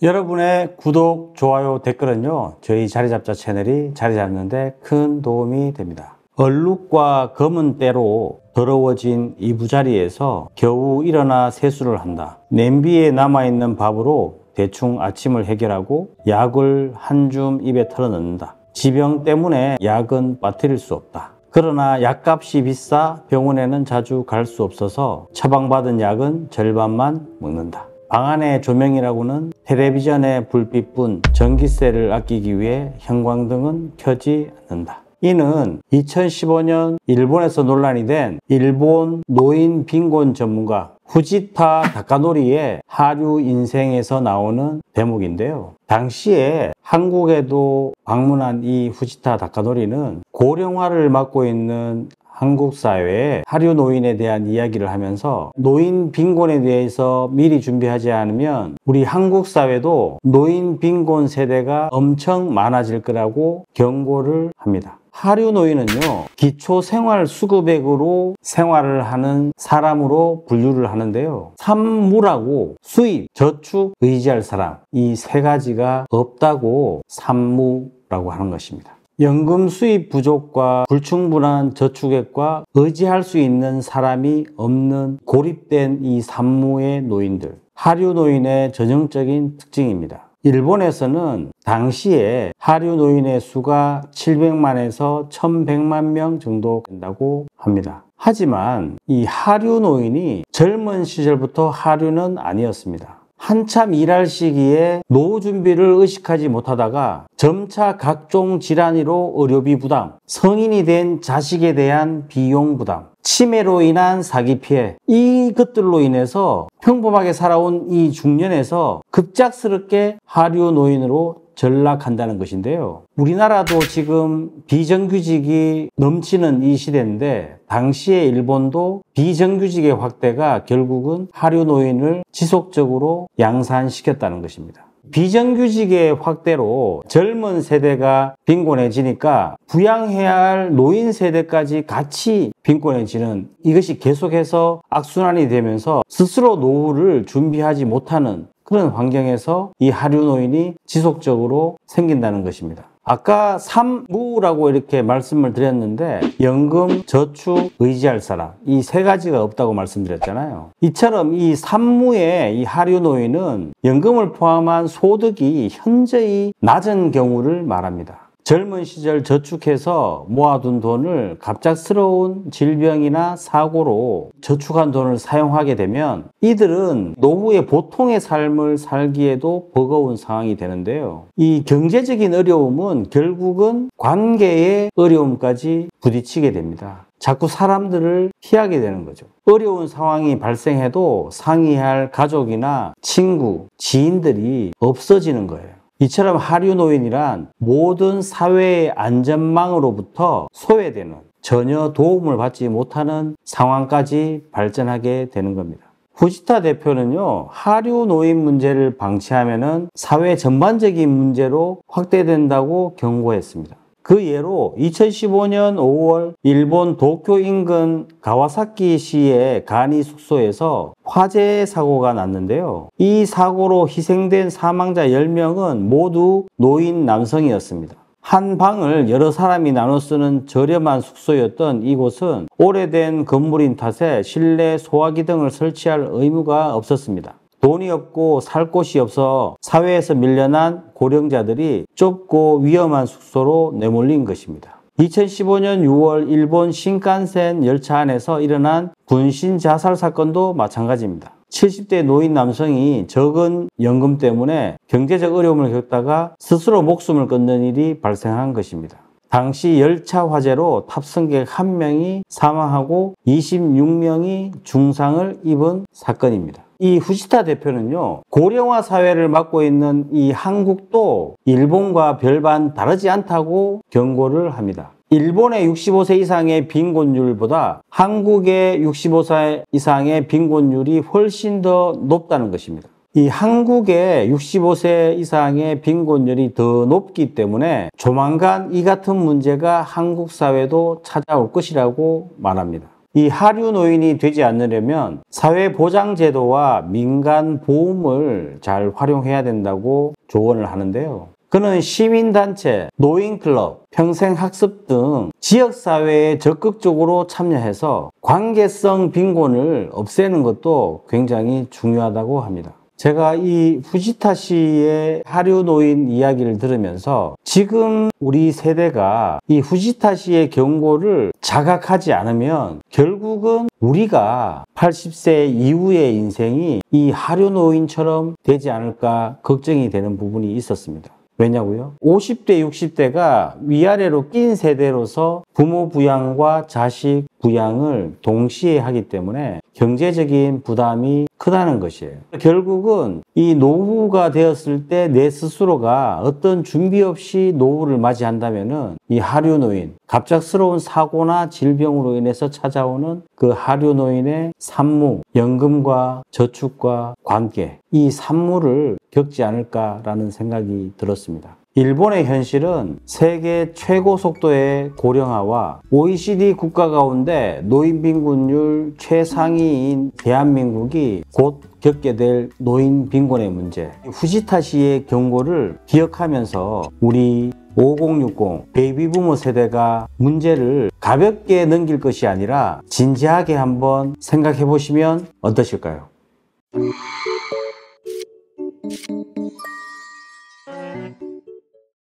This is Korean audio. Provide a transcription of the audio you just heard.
여러분의 구독, 좋아요, 댓글은요, 저희 자리잡자 채널이 자리잡는데 큰 도움이 됩니다. 얼룩과 검은 때로 더러워진 이부자리에서 겨우 일어나 세수를 한다. 냄비에 남아있는 밥으로 대충 아침을 해결하고 약을 한 줌 입에 털어넣는다. 지병 때문에 약은 빠뜨릴 수 없다. 그러나 약값이 비싸 병원에는 자주 갈 수 없어서 처방받은 약은 절반만 먹는다. 방 안의 조명이라고는 텔레비전의 불빛뿐 전기세를 아끼기 위해 형광등은 켜지 않는다. 이는 2015년 일본에서 논란이 된 일본 노인 빈곤 전문가 후지타 다카노리의 하류 인생에서 나오는 대목인데요. 당시에 한국에도 방문한 이 후지타 다카노리는 고령화를 맡고 있는 한국 사회에 하류 노인에 대한 이야기를 하면서 노인 빈곤에 대해서 미리 준비하지 않으면 우리 한국 사회도 노인 빈곤 세대가 엄청 많아질 거라고 경고를 합니다. 하류 노인은요, 기초생활수급액으로 생활을 하는 사람으로 분류를 하는데요. 산무라고 수입, 저축, 의지할 사람, 이 세 가지가 없다고 산무라고 하는 것입니다. 연금 수입 부족과 불충분한 저축액과 의지할 수 있는 사람이 없는 고립된 이 산무의 노인들, 하류 노인의 전형적인 특징입니다. 일본에서는 당시에 하류 노인의 수가 700만에서 1100만 명 정도 된다고 합니다. 하지만 이 하류 노인이 젊은 시절부터 하류는 아니었습니다. 한참 일할 시기에 노후 준비를 의식하지 못하다가 점차 각종 질환으로 의료비 부담, 성인이 된 자식에 대한 비용 부담, 치매로 인한 사기 피해, 이것들로 인해서 평범하게 살아온 이 중년에서 급작스럽게 하류 노인으로 전락한다는 것인데요. 우리나라도 지금 비정규직이 넘치는 이 시대인데 당시에 일본도 비정규직의 확대가 결국은 하류 노인을 지속적으로 양산시켰다는 것입니다. 비정규직의 확대로 젊은 세대가 빈곤해지니까 부양해야 할 노인 세대까지 같이 빈곤해지는, 이것이 계속해서 악순환이 되면서 스스로 노후를 준비하지 못하는 그런 환경에서 이 하류 노인이 지속적으로 생긴다는 것입니다. 아까 산무라고 이렇게 말씀을 드렸는데 연금, 저축, 의지할 사람, 이 세 가지가 없다고 말씀드렸잖아요. 이처럼 이 산무의 이 하류 노인은 연금을 포함한 소득이 현저히 낮은 경우를 말합니다. 젊은 시절 저축해서 모아둔 돈을 갑작스러운 질병이나 사고로 저축한 돈을 사용하게 되면 이들은 노후의 보통의 삶을 살기에도 버거운 상황이 되는데요. 이 경제적인 어려움은 결국은 관계의 어려움까지 부딪히게 됩니다. 자꾸 사람들을 피하게 되는 거죠. 어려운 상황이 발생해도 상의할 가족이나 친구, 지인들이 없어지는 거예요. 이처럼 하류 노인이란 모든 사회의 안전망으로부터 소외되는, 전혀 도움을 받지 못하는 상황까지 발전하게 되는 겁니다. 후지타 대표는요, 하류 노인 문제를 방치하면은 사회 전반적인 문제로 확대된다고 경고했습니다. 그 예로 2015년 5월 일본 도쿄 인근 가와사키시의 간이 숙소에서 화재 사고가 났는데요. 이 사고로 희생된 사망자 10명은 모두 노인 남성이었습니다. 한 방을 여러 사람이 나눠 쓰는 저렴한 숙소였던 이곳은 오래된 건물인 탓에 실내 소화기 등을 설치할 의무가 없었습니다. 돈이 없고 살 곳이 없어 사회에서 밀려난 고령자들이 좁고 위험한 숙소로 내몰린 것입니다. 2015년 6월 일본 신칸센 열차 안에서 일어난 분신 자살 사건도 마찬가지입니다. 70대 노인 남성이 적은 연금 때문에 경제적 어려움을 겪다가 스스로 목숨을 끊는 일이 발생한 것입니다. 당시 열차 화재로 탑승객 1명이 사망하고 26명이 중상을 입은 사건입니다. 이 후지타 대표는요, 고령화 사회를 맡고 있는 이 한국도 일본과 별반 다르지 않다고 경고를 합니다. 일본의 65세 이상의 빈곤율보다 한국의 65세 이상의 빈곤율이 훨씬 더 높다는 것입니다. 이 한국의 65세 이상의 빈곤율이 더 높기 때문에 조만간 이 같은 문제가 한국 사회도 찾아올 것이라고 말합니다. 이 하류 노인이 되지 않으려면 사회보장제도와 민간보험을 잘 활용해야 된다고 조언을 하는데요. 그는 시민단체, 노인클럽, 평생학습 등 지역사회에 적극적으로 참여해서 관계성 빈곤을 없애는 것도 굉장히 중요하다고 합니다. 제가 이 후지타시의 하류 노인 이야기를 들으면서 지금 우리 세대가 이 후지타시의 경고를 자각하지 않으면 결국은 우리가 80세 이후의 인생이 이 하류 노인처럼 되지 않을까 걱정이 되는 부분이 있었습니다. 왜냐고요? 50대, 60대가 위아래로 낀 세대로서 부모 부양과 자식 부양을 동시에 하기 때문에 경제적인 부담이 크다는 것이에요. 결국은 이 노후가 되었을 때 내 스스로가 어떤 준비 없이 노후를 맞이한다면은 이 하류 노인, 갑작스러운 사고나 질병으로 인해서 찾아오는 그 하류 노인의 산무, 연금과 저축과 관계, 이 산무를 겪지 않을까라는 생각이 들었습니다. 일본의 현실은 세계 최고 속도의 고령화와 OECD 국가 가운데 노인 빈곤율 최상위인 대한민국이 곧 겪게 될 노인 빈곤의 문제, 후지타시의 경고를 기억하면서 우리 5060 베이비부머 세대가 문제를 가볍게 넘길 것이 아니라 진지하게 한번 생각해 보시면 어떠실까요?